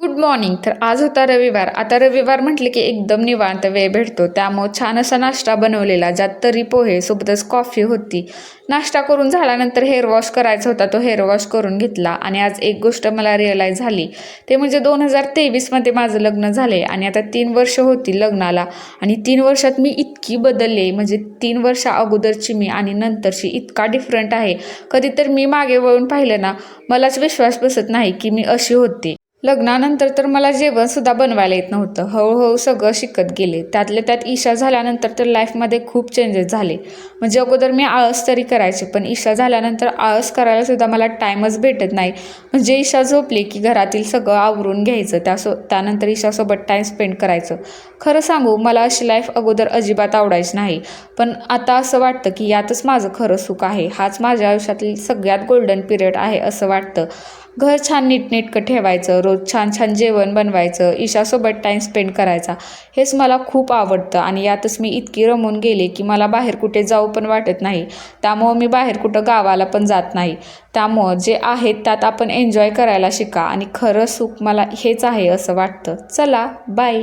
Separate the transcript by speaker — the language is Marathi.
Speaker 1: Good morning. तर आज होता रविवार. आता रविवार म्हटले की एकदम निवांत वेळ भेटतो. त्यामुळं छान असा नाश्ता बनवलेला, ज्यात तरी पोहे सोबतच कॉफी होती. नाश्ता करून झाल्यानंतर हेअर वॉश करायचा होता, तो हेअर वॉश करून घेतला. आणि आज एक गोष्ट मला रिअलाईज झाली, ते म्हणजे 2023मध्ये माझं लग्न झाले आणि आता 3 वर्ष होती लग्नाला. आणि 3 वर्षात मी इतकी बदलले, म्हणजे 3 वर्षा अगोदरची मी आणि नंतरची इतका डिफरंट आहे. कधी तर मी मागे वळून पाहिलं ना, मलाच विश्वास बसत नाही की मी अशी होते. लग्नानंतर तर मला जेवणसुद्धा बनवायला येत नव्हतं. हळूहळू सगळं शिकत गेले. त्यातल्या त्यात ईशा झाल्यानंतर तर लाईफमध्ये खूप चेंजेस झाले. म्हणजे अगोदर मी आळस तरी करायचे, पण ईशा झाल्यानंतर आळस करायला सुद्धा मला टाईमच भेटत नाही. म्हणजे ईशा झोपली की घरातील सगळं आवरून घ्यायचं, त्यानंतर ईशासोबत टाईम स्पेंड करायचं. खरं सांगू, मला अशी लाईफ अगोदर अजिबात आवडायची नाही. पण आता असं वाटतं की यातच माझं खरं सुख आहे. हाच माझ्या आयुष्यातील सगळ्यात गोल्डन पिरियड आहे असं वाटतं. घर छान नीटनेटकं ठेवायचं, रोज छान छान जेवण बनवायचं, ईशासोबत टाईम स्पेंड करायचा, हेच मला खूप आवडतं. आणि यातच मी इतकी रमून गेले की मला बाहेर कुठे जाऊ पण वाटत नाही. त्यामुळं मी बाहेर कुठं गावाला पण जात नाही. त्यामुळं जे आहे त्यात आपण एन्जॉय करायला शिका, आणि खरं सुख मला हेच आहे असं वाटतं. चला, बाय.